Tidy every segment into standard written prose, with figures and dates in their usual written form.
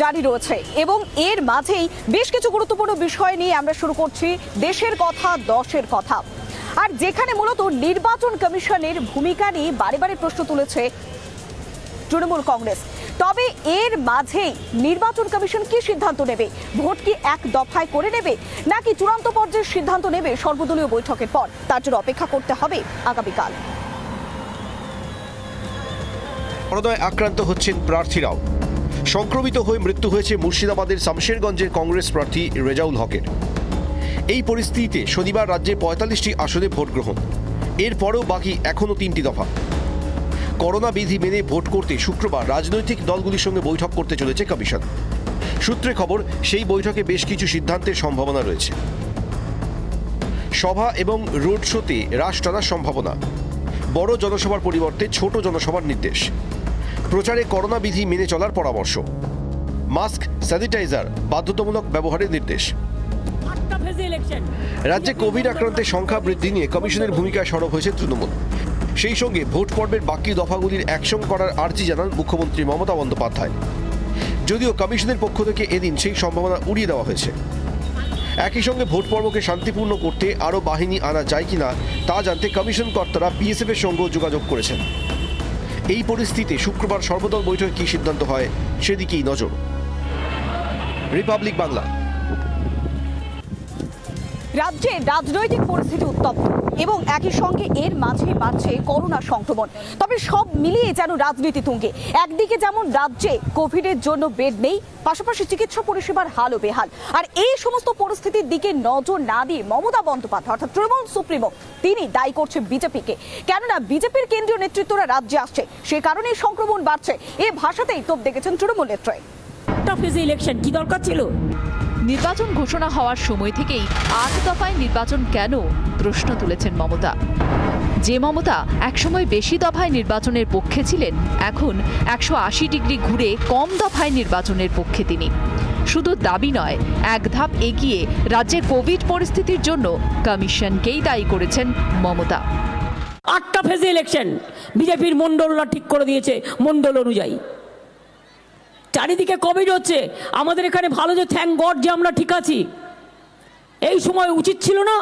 জারি রয়েছে এবং এর মাঝেই বেশ কিছু গুরুত্বপূর্ণ বিষয় নিয়ে আমরা শুরু করছি দেশের কথা দশের কথা। আর যেখানে মূলত নির্বাচন কমিশনের ভূমিকা নিয়ে বারে বারে প্রশ্ন তুলেছে তৃণমূল কংগ্রেস। তবে এর মাঝেই নির্বাচন কমিশন কি সিদ্ধান্ত নেবে? ভোট কি এক দফায় করে নেবে নাকি চূড়ান্ত পর্যায়ের সিদ্ধান্ত নেবে সর্বদলীয় বৈঠকের পর? তার জন্য অপেক্ষা করতে হবে আগামীকাল। করোনায় আক্রান্ত হচ্ছেন প্রার্থীরাও। সংক্রমিত হয়ে মৃত্যু হয়েছে মুর্শিদাবাদের শামশেরগঞ্জের কংগ্রেস প্রার্থী রেজাউল হকের। এই পরিস্থিতিতে শনিবার রাজ্যে ৪৫টি আসনে ভোট গ্রহণ। এরপরেও বাকি এখনও ৩টি দফা। করোনা বিধি মেনে ভোট করতে শুক্রবার রাজনৈতিক দলগুলির সঙ্গে বৈঠক করতে চলেছে কমিশন। সূত্রে খবর, সেই বৈঠকে বেশ কিছু সিদ্ধান্তের সম্ভাবনা রয়েছে। সভা এবং রোড শোতে রাশ টানার সম্ভাবনা, বড় জনসভার পরিবর্তে ছোট জনসভার নির্দেশ, প্রচারে করোনা বিধি মেনে চলার পরামর্শ, মাস্ক স্যানিটাইজার বাধ্যতামূলক ব্যবহারের নির্দেশ। রাজ্যে কোভিড আক্রান্তের সংখ্যা বৃদ্ধি নিয়ে কমিশনের ভূমিকায় সরব হয়েছে তৃণমূল। সেই সঙ্গে ভোট পর্বের বাকি দফাগুলির একসঙ্গে করার আর্জি জানান মুখ্যমন্ত্রী মমতা বন্দ্যোপাধ্যায়। যদিও কমিশনের পক্ষ থেকে এদিন সেই সম্ভাবনা উড়িয়ে দেওয়া হয়েছে। একই সঙ্গে ভোট পর্বকে শান্তিপূর্ণ করতে আরও বাহিনী আনা যায় কিনা তা জানতে কমিশন কর্তারা বিএসএফের সঙ্গেও যোগাযোগ করেছেন। এই পরিস্থিতিতে শুক্রবার সর্বদল বৈঠকে কী সিদ্ধান্ত হয় সেদিকেই নজর। রিপাবলিক বাংলা। রাজ্যে রাজনৈতিক পরিস্থিতি উত্তপ্ত এবং একই সঙ্গে এর মাঝে বাড়ছে করোনা সংক্রমণ। তবে সব মিলিয়ে যেন রাজনীতি তুঙ্গে। একদিকে যেমন রাজ্যে কোভিডের জন্য বেড নেই, পাশাপাশি চিকিৎসা পরিষেবার হালও বেহাল। আর এই সমস্ত পরিস্থিতির দিকে নজর না দিয়ে মমতা বন্দ্যোপাধ্যায় অর্থাৎ তৃণমূল সুপ্রিমো তিনি দায়ী করছে বিজেপিকে। কেননা বিজেপির কেন্দ্রীয় নেতৃত্বরা রাজ্যে আসছে, সে কারণেই সংক্রমণ বাড়ছে। এ ভাষাতেই তোপ দেখেছেন তৃণমূল নেত্রী। ইলেকশন কি দরকার ছিল? নির্বাচন ঘোষণা হওয়ার সময় থেকেই ৮ দফায় নির্বাচন কেন প্রশ্ন তুলেছেন মমতা। যে মমতা একসময় বেশি দফায় নির্বাচনের পক্ষে ছিলেন, এখন ১৮০ ডিগ্রি ঘুরে কম দফায় নির্বাচনের পক্ষে তিনি। শুধু দাবি নয়, এক ধাপ এগিয়ে রাজ্যের কোভিড পরিস্থিতির জন্য কমিশনকেই দায়ী করেছেন মমতা। ৮টা ফেজে ইলেকশন বিজেপির মণ্ডলরা ঠিক করে দিয়েছে মণ্ডল অনুযায়ী। চারিদিকে কোভিড হচ্ছে, আমাদের এখানে ভালো যে থ্যাঙ্ক গড যে আমরা ঠিক আছি। এই সময় উচিত ছিল না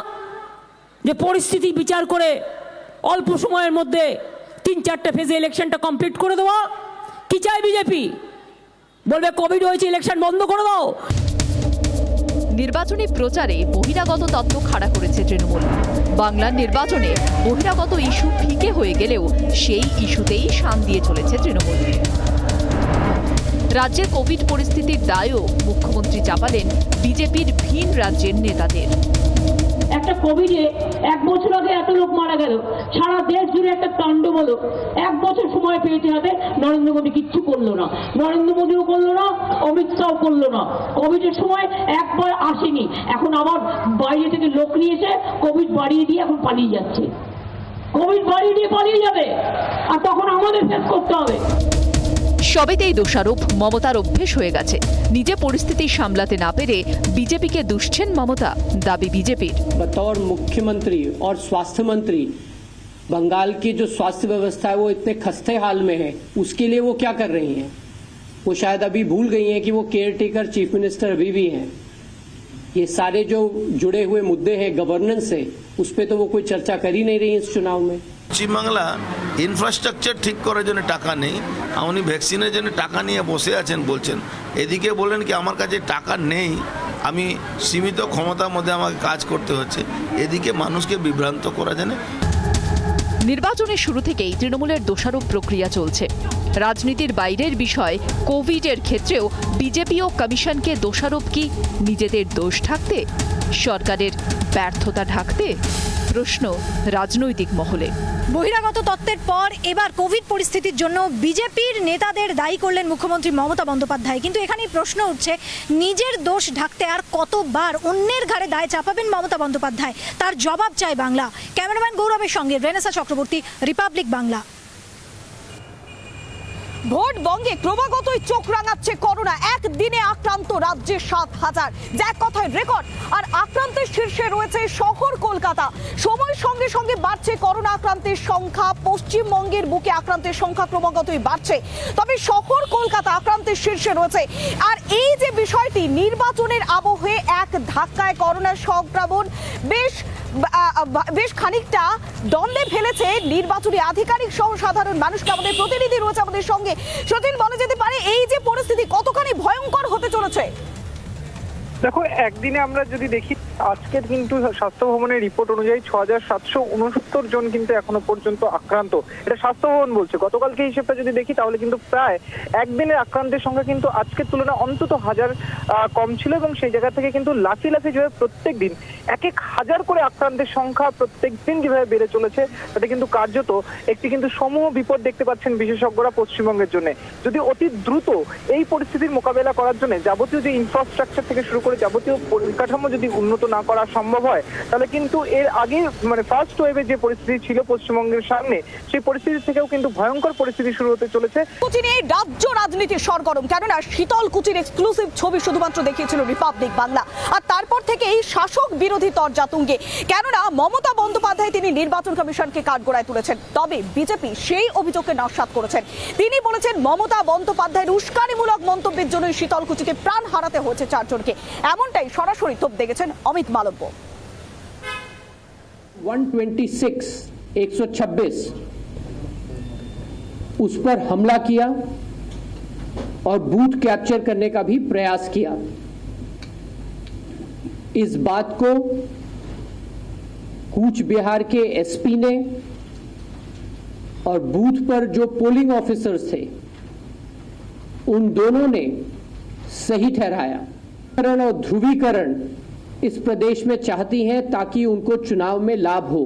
যে পরিস্থিতি বিচার করে অল্প সময়ের মধ্যে ৩-৪টে ফেজে ইলেকশনটা কমপ্লিট করে দেওয়া? কি চাই বিজেপি? বলবে কোভিড হয়েছে, ইলেকশন বন্ধ করে দাও। নির্বাচনী প্রচারে বহিরাগত তত্ত্ব খাড়া করেছে তৃণমূল। বাংলার নির্বাচনে বহিরাগত ইস্যু ফিকে হয়ে গেলেও সেই ইস্যুতেই শান দিয়ে চলেছে তৃণমূল। রাজ্যের কোভিড পরিস্থিতির দায়ও মুখ্যমন্ত্রী চাপালেন বিজেপির ভিন রাজ্যের নেতাদের। একটা কোভিডে ১ বছর আগে এত লোক মারা গেল, সারা দেশ জুড়ে একটা তাণ্ডব হলো। ১ বছর সময় পেয়েছে হাতে, নরেন্দ্র মোদী কিচ্ছু করলো না। নরেন্দ্র মোদীও করলো না, অমিত শাহ করলো না। কোভিডের সময় একবার আসেনি, এখন আবার বাইরে থেকে লোক নিয়ে এসে কোভিড বাড়িয়ে দিয়ে এখন পালিয়ে যাচ্ছে। কোভিড বাড়িয়ে দিয়ে পালিয়ে যাবে, আর তখন আমাদের ফেস করতে হবে। সবেতেই দোষারোপ মমতার অভ্যেস হয়ে গেছে। নিজে পরিস্থিতি সামলাতে না পেরে বিজেপিকে দুষছেন মমতা, দাবি বিজেপির। बतौर मुख्यमंत्री और स्वास्थ्य मंत्री बंगाल की जो स्वास्थ्य व्यवस्था है वो इतने खस्ते हाल में है, उसके लिए वो क्या कर रही हैं? वो शायद अभी भूल गई हैं कि वो केयर टेकर चीफ मिनिस्टर अभी भी हैं। ये सारे जो जुड़े हुए मुद्दे हैं गवर्नेंस से, उस पर तो वो कोई चर्चा कर ही नहीं रही इस चुनाव में। পশ্চিমবাংলা ইনফ্রাস্ট্রাকচার ঠিক করার জন্য টাকা নেই, উনি ভ্যাকসিনের জন্য টাকা নিয়ে বসে আছেন বলছেন। এদিকে বলেন কি আমার কাছে টাকা নেই, আমি সীমিত ক্ষমতার মধ্যে আমাকে কাজ করতে হচ্ছে। এদিকে মানুষকে বিভ্রান্ত করা যায় না। নির্বাচনের শুরু থেকেই তৃণমূলের দোষারোপ প্রক্রিয়া চলছে। রাজনীতির বাইরের বিষয় কোভিডের ক্ষেত্রেও বিজেপি ও কমিশনকে দোষারোপ কি নিজেদের দোষ ঢাকতে, সরকারের ব্যর্থতা ঢাকতে? প্রশ্ন রাজনৈতিক মহলে। বহিরাগত তত্ত্বের পর এবার কোভিড পরিস্থিতির জন্য বিজেপির নেতাদের দায়ী করলেন মুখ্যমন্ত্রী মমতা বন্দ্যোপাধ্যায়। কিন্তু এখানেই প্রশ্ন উঠছে, নিজের দোষ ঢাকতে আর কতবার অন্যের ঘাড়ে দায় চাপাবেন মমতা বন্দ্যোপাধ্যায়? তার জবাব চাই বাংলা। ক্যামেরাম্যান গৌরবের সঙ্গে Renaissance Chakraborty, Republic Bangla. Vote বঙ্গে ক্রমাগতই চোখ রাঙাচ্ছে করোনা। একদিনে আক্রান্ত রাজ্যে 7,000, যা এক কথায় রেকর্ড। আর আক্রান্তের শীর্ষে রয়েছে শহর কলকাতা। সময়ের সঙ্গে সঙ্গে বাড়ছে করোনা আক্রান্তের সংখ্যা। পশ্চিমবঙ্গের বুকে আক্রান্তের সংখ্যা ক্রমাগতই বাড়ছে, তবে শহর কলকাতা আক্রান্তের শীর্ষে রয়েছে। আর এই যে বিষয়টি, নির্বাচনের আবহে এক ধাক্কায় করোনার সংক্রমণ বেশ খানিকটা দ্বন্দ্বে ফেলেছে নির্বাচনী আধিকারিক সহ সাধারণ মানুষকে। আমাদের প্রতিনিধি রয়েছে আমাদের সঙ্গে। সতীন, বলা যেতে পারে এই যে পরিস্থিতি কতখানি ভয়ঙ্কর হতে চলেছে? দেখো, একদিনে আমরা যদি দেখি, আজকের কিন্তু স্বাস্থ্য ভবনের রিপোর্ট অনুযায়ী 6,769 জন কিন্তু এখনো পর্যন্ত আক্রান্ত। এটা স্বাস্থ্য ভবন বলছে। গতকালকে হিসেবটা যদি দেখি তাহলে কিন্তু প্রায় একদিনের আক্রান্তের সংখ্যা কিন্তু আজকের তুলনায় অন্তত 1000 কম ছিল, এবং সেই জায়গা থেকে কিন্তু লাফি যেভাবে প্রত্যেক দিন 1,000 করে আক্রান্তের সংখ্যা প্রত্যেক দিন যেভাবে বেড়ে চলেছে, তাতে কিন্তু কার্যত একটি কিন্তু সমূহ বিপদ দেখতে পাচ্ছেন বিশেষজ্ঞরা পশ্চিমবঙ্গের জন্য। যদি অতি দ্রুত এই পরিস্থিতির মোকাবেলা করার জন্য যাবতীয় যে ইনফ্রাস্ট্রাকচার থেকে শুরু করে যাবতীয় পরিকাঠামো যদি উন্নত না করা সম্ভব হয়, তাহলে কিন্তু এর আগে ফার্স্ট ওয়েভে যে পরিস্থিতি ছিল পশ্চিমবঙ্গের সামনে, সেই পরিস্থিতি থেকেও কিন্তু ভয়ঙ্কর পরিস্থিতি শুরু হতে চলেছে। কুচি নিয়ে রাজ্য রাজনীতির সরগরম, কেননা শীতল কুচির এক্সক্লুসিভ ছবি শুধুমাত্র দেখিয়েছিল রিপাবলিক বাংলা। আর তারপর থেকেই শাসক বিরোধী তরজা তুঙ্গে, কেননা মমতা বন্দ্যোপাধ্যায় তিনি নির্বাচন কমিশনকে কাঠগড়ায় তুলেছেন। তবে বিজেপি সেই অভিযোগকে নস্যাৎ করেছেন। তিনি বলেছেন মমতা বন্দ্যোপাধ্যায়ের উস্কানিমূলক মন্তব্যের জন্য শীতলকুচিতে প্রাণ হারাতে হয়েছে 4 জনকে। এমনটাই সরাসরি তোপ দেখেছেন অমিত মালব্য। 126 उस पर हमला किया और बूथ कैप्चर करने का भी प्रयास किया। इस बात को कूच बिहार के एसपी ने और बूथ पर जो पोलिंग ऑफिसर्स थे, उन दोनों ने सही ठहराया। और ध्रुवीकरण इस प्रदेश में चाहती हैं ताकि उनको चुनाव में लाभ हो।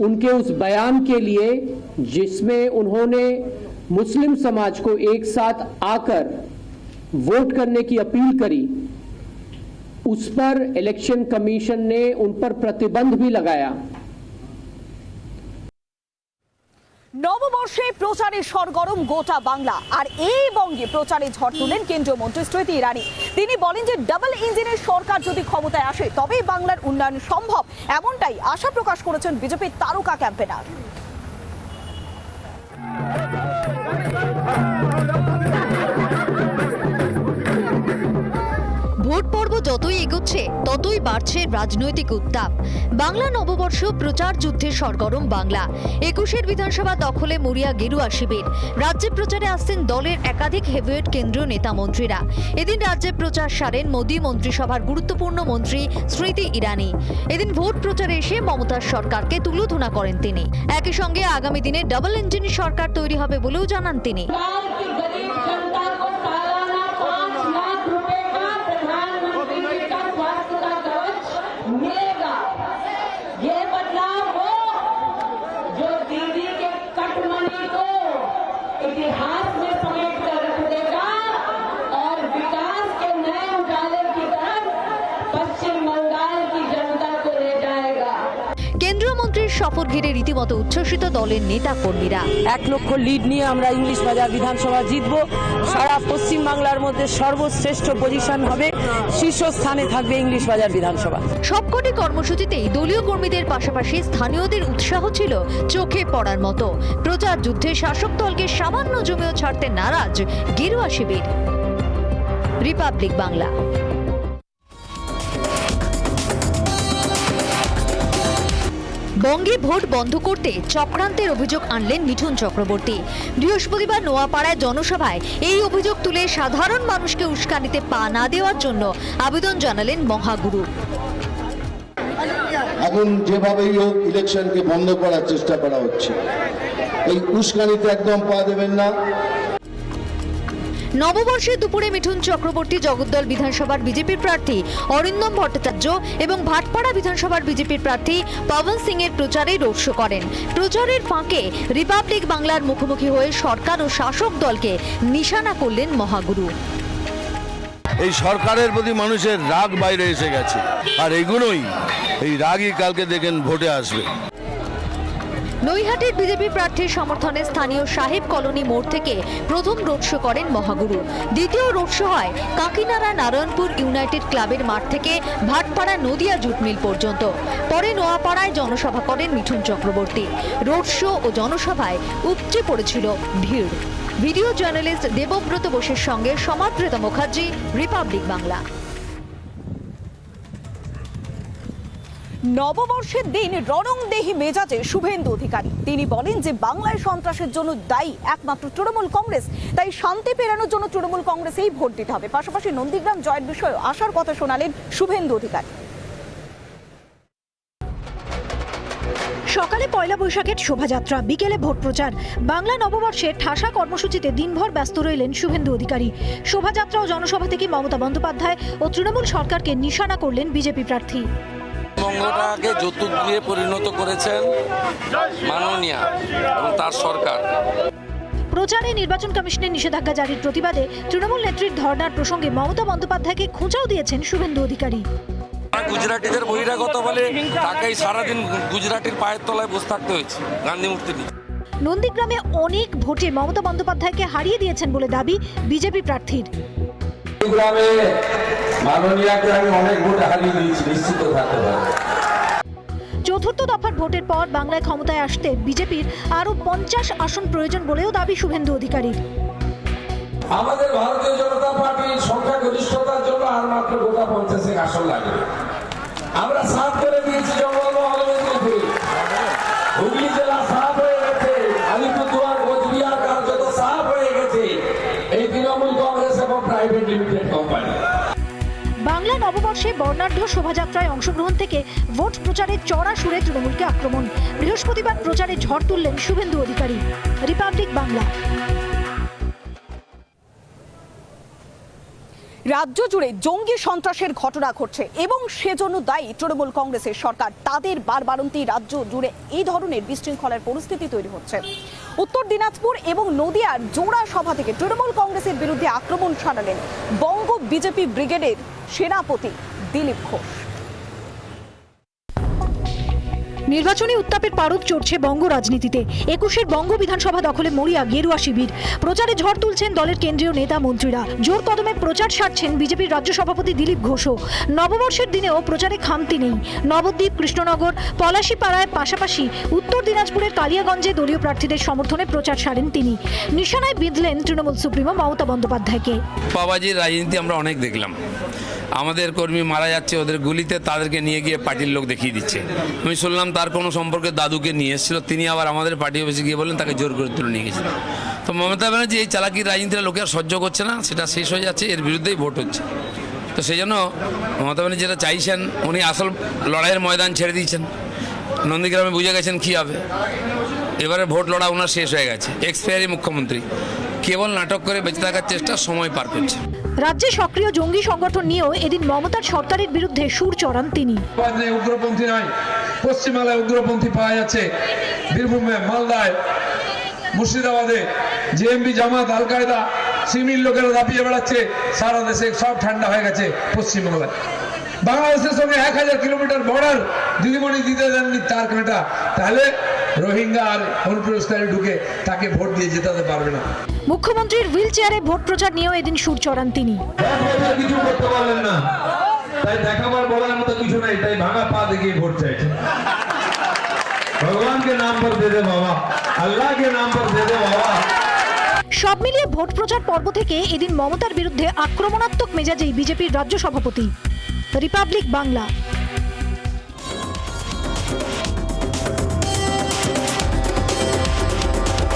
उनके उस बयान के लिए जिसमें उन्होंने मुस्लिम समाज को एक साथ आकर वोट करने की अपील करी, उस पर इलेक्शन कमीशन ने उन पर प्रतिबंध भी लगाया। নববর্ষে প্রচারে সরগরম গোটা বাংলা। আর এই বঙ্গে প্রচারে ঝড় তুলেন কেন্দ্রীয় মন্ত্রী স্মৃতি ইরানি। তিনি বলেন যে ডাবল ইঞ্জিনের সরকার যদি ক্ষমতায় আসে তবেই বাংলার উন্নয়ন সম্ভব। এমনটাই আশা প্রকাশ করেছেন বিজেপির তারকা ক্যাম্পেনার। ভোট পর্ব যতই এগোচ্ছে ততই বাড়ছে রাজনৈতিক উত্তাপ। বাংলা নববর্ষ প্রচার যুদ্ধে সরগরম বাংলা। 21 বিধানসভা দখলে মরিয়া গেরুয়া শিবির। রাজ্যে প্রচারে আসছেন দলের একাধিক হেভিওয়েট কেন্দ্রীয় নেতা মন্ত্রীরা। এদিন রাজ্যে প্রচার সারেন মোদী মন্ত্রিসভার গুরুত্বপূর্ণ মন্ত্রী স্মৃতি ইরানি। এদিন ভোট প্রচারে এসে মমতার সরকারকে তুলোধনা করেন তিনি। একই সঙ্গে আগামী দিনে ডাবল ইঞ্জিন সরকার তৈরি হবে বলেও জানান তিনি। इतिहास में समेट कर रख देगा और विकास के नए उजाले की तरफ पश्चिम बंगाल की जनता को ले जाएगा। কেন্দ্রীয় মন্ত্রীর সফর ঘিরে রীতিমতো উচ্ছ্বসিত দলের নেতা কর্মীরা। 1 লক্ষ লিড নিয়ে আমরা ইংলিশ বাজার বিধানসভা জিতবো। সারা পশ্চিম বাংলার মধ্যে সর্বশ্রেষ্ঠ পজিশন হবে, শীর্ষস্থানে থাকবে ইংলিশ বাজার বিধানসভা। সবকটি কর্মসূচিতেই দলীয় কর্মীদের পাশাপাশি স্থানীয়দের উৎসাহ ছিল চোখে পড়ার মতো। প্রচার যুদ্ধে শাসক দলকে সামান্য জমিও ছাড়তে নারাজ গেরুয়া শিবির। রিপাবলিক বাংলা। বঙ্গে ভোট বন্ধ করতে চক্রান্তের অভিযোগ আনলেন মিঠুন চক্রবর্তী। বৃহস্পতিবার নোয়াপাড়ায় জনসভায় এই অভিযোগ তুলে সাধারণ মানুষকে উস্কানিতে পা না দেওয়ার জন্য আবেদন জানালেন মহাগুরু। এখন যেভাবেই হোক ইলেকশনকে বন্ধ করার চেষ্টা করা হচ্ছে, এই উস্কানিতে একদম পা দেবেন না। নববর্ষের দুপুরে মিঠুন চক্রবর্তী জগদ্দল বিধানসভার বিজেপির প্রার্থী অরিন্দম ভট্টাচার্য এবং ভাটপাড়া বিধানসভার বিজেপির প্রার্থী পবন সিং এর প্রচারে রোড শো করেন। প্রচারের ফাঁকে রিপাবলিক বাংলার মুখোমুখি হয়ে সরকার ও শাসক দলকে নিশানা করলেন মহাগুরু। এই সরকারের প্রতি মানুষের রাগ বাইরে এসে গেছে, আর এগুলোই এই রাগই কালকে দেখেন ভোটে আসবে। নৈহাটির বিজেপি প্রার্থীর সমর্থনে স্থানীয় সাহেব কলোনি মোড় থেকে প্রথম রোড শো করেন মহাগুরু। দ্বিতীয় রোড শো হয় কাকিনাড়া নারায়ণপুর ইউনাইটেড ক্লাবের মাঠ থেকে ভাটপাড়া নদিয়া জুট মিল পর্যন্ত। পরে নোয়াপাড়ায় জনসভা করেন মিঠুন চক্রবর্তী। রোড শো ও জনসভায় উপচে পড়েছিল ভিড়। ভিডিও জার্নালিস্ট দেবব্রত বোসের সঙ্গে সমাদৃতা মুখার্জি, রিপাবলিক বাংলা। নববর্ষের দিন রণংদেহী মেজাজে শুভেন্দু অধিকারী। তিনি বলেন যে বাংলায় সন্ত্রাসের জন্য দায়ী একমাত্র তৃণমূল কংগ্রেস, তাই শান্তি ফেরানোর জন্য তৃণমূল কংগ্রেসেই ভোট দিতে হবে। পাশাপাশি নন্দীগ্রাম জয়ের বিষয়ে আশার কথা শোনালেন শুভেন্দু অধিকারী। সকালে পয়লা বৈশাখের শোভাযাত্রা, বিকেলে ভোট প্রচার। বাংলা নববর্ষের ঠাসা কর্মসূচিতে দিনভর ব্যস্ত রইলেন শুভেন্দু অধিকারী। শোভাযাত্রা ও জনসভা থেকে মমতা বন্দ্যোপাধ্যায় ও তৃণমূল সরকারকে নিশানা করলেন বিজেপি প্রার্থী। বঙ্গটাকে চতুর্দিকে পরিণত করেছেন মাননীয়া এবং তার সরকার। প্রচারে নির্বাচন কমিশনের নিষেধাজ্ঞা জারির প্রতিবাদে তৃণমূল নেত্রীর ধর্নার প্রসঙ্গে মমতা বন্দ্যোপাধ্যায়কে খোঁচাও দিয়েছেন শুভেন্দু অধিকারী। গুজরাটিদের বহিরাগত বলে তাকেই সারাদিন গুজরাটির পায়ের তলায় বসে থাকতে হয়েছে গান্ধী মূর্তি নিয়ে। নন্দীগ্রামে অনেক ভোটে মমতা বন্দ্যোপাধ্যায়কে হারিয়ে দিয়েছেন বলে দাবি বিজেপি প্রার্থীর। গ্রামে মাননীয়াকে আমি অনেক ভোট হারিয়ে দিয়েছি, নিশ্চিত থাকতে পারি। চতুর্থ দফার ভোটের পর বাংলায় ক্ষমতায় আসতে বিজেপির আরো 50 আসন প্রয়োজন বলেও দাবি শুভেন্দু অধিকারীর। আমাদের ভারতীয় জনতা পার্টির সংখ্যাগরিষ্ঠতার জন্য আর মাত্র গোটা 50 আসন লাগবে। আমরা সাফ করে দিয়েছি জঙ্গলমহল মেদিনীপুর, হুগলি জেলা সাফ হয়ে গেছে, আলিপুরদুয়ার কোচবিহার কার্যত সাফ হয়ে গেছে এই তৃণমূল কংগ্রেস এবং প্রাইভেট লিমিটেড কোম্পানি। বাংলা নববর্ষে বর্ণাঢ্য শোভাযাত্রায় অংশগ্রহণ থেকে ভোট প্রচারে চড়া সুরে তৃণমূলকে আক্রমণ। বৃহস্পতিবার প্রচারে ঝড় তুললেন শুভেন্দু অধিকারী। রিপাবলিক বাংলা। রাজ্য জুড়ে জঙ্গি সন্ত্রাসের ঘটনা ঘটছে এবং সেজন্য দায়ী তৃণমূল কংগ্রেসের সরকার। তাদের বারবারন্তি রাজ্য জুড়ে এই ধরনের বিশৃঙ্খলার পরিস্থিতি তৈরি হচ্ছে। উত্তর দিনাজপুর এবং নদিয়ার জোড়া সভা থেকে তৃণমূল কংগ্রেসের বিরুদ্ধে আক্রমণ শানালেন বঙ্গ বিজেপি ব্রিগেডের সেনাপতি দিলীপ ঘোষ। নির্বাচনী উত্তাপের পারদ চড়ছে বঙ্গ রাজনীতিতে। 21-এর বঙ্গ বিধানসভা দখলে মরিয়া গেরুয়া শিবির। প্রচারে ঝড় তুলছেন দলের কেন্দ্রীয় নেতা মন্ত্রীরা। জোর কদমে প্রচার সারছেন বিজেপির রাজ্য সভাপতি দিলীপ ঘোষও। নববর্ষের দিনেও প্রচারে খামতি নেই। নবদ্বীপ, কৃষ্ণনগর, পলাশীপাড়ায় পাশাপাশি উত্তর দিনাজপুরের কালিয়াগঞ্জে দলীয় প্রার্থীদের সমর্থনে প্রচার সারেন তিনি। নিশানায় বিঁধলেন তৃণমূল সুপ্রিমো মমতা বন্দ্যোপাধ্যায়কে। বাবাজির রাজনীতি আমরা অনেক দেখলাম। আমাদের কর্মী মারা যাচ্ছে, ওদের গুলিতে তাদেরকে নিয়ে গিয়ে পার্টির লোক দেখিয়ে দিচ্ছে। আমি শুনলাম তার কোনো সম্পর্কে দাদুকে নিয়ে এসেছিল, তিনি আবার আমাদের পার্টি অফিসে গিয়ে বললেন তাকে জোর করে তুলে নিয়ে গেছিল। তো মমতা ব্যানার্জি এই চালাকির রাজনীতিটা লোকে আর সহ্য করছে না, সেটা শেষ হয়ে যাচ্ছে, এর বিরুদ্ধেই ভোট হচ্ছে। তো সেই জন্য মমতা ব্যানার্জি যেটা চাইছেন, উনি আসল লড়াইয়ের ময়দান ছেড়ে দিয়েছেন। নন্দীগ্রামে বুঝে গেছেন কী হবে। এবারে ভোট লড়া ওনার শেষ হয়ে গেছে। এক্সপায়ারি মুখ্যমন্ত্রী কেবল নাটক করে বেঁচে থাকার চেষ্টা, সময় পার করছে। রাজ্যে সক্রিয় জঙ্গি সংগঠন নিয়েও এদিন মমতার সরকারের বিরুদ্ধে সুর চড়ান তিনি। উগ্রপন্থী নয়, পশ্চিমবাংলায় উগ্রপন্থী পাওয়া যাচ্ছে। বীরভূমে, মালদায়, মুর্শিদাবাদে জেএমবি, জামাত, আল কায়দা, সিমির লোকেরা দাপিয়ে বেড়াচ্ছে। সারা দেশে সব ঠান্ডা হয়ে গেছে পশ্চিমবাংলায়। বাংলাদেশের সঙ্গে 1000 কিলোমিটার বর্ডার দিদিমণি দিতে দেননি তার কাঁটা, তাহলে রোহিঙ্গা আর অনুপ্রবেশকারী ঢুকে তাকে ভোট দিয়ে জেতাতে পারবে না। মুখ্যমন্ত্রীর হুইল চেয়ারে ভোট প্রচার নিয়েও এদিন সুর চড়ান তিনি। কিছু করতে পারলেন না, তাই দেখাবার বলার মতো কিছু নেই, তাই ভাঙা পা দেখিয়ে ভোট চাইছে। ভগবান কে নাম पर दे दे बाबा, अल्लाह के नाम पर दे दे बाबा। সব মিলিয়ে ভোট প্রচার পর্ব থেকে এদিন মমতার বিরুদ্ধে আক্রমণাত্মক মেজাজেই বিজেপির রাজ্য সভাপতি। রিপাবলিক বাংলা।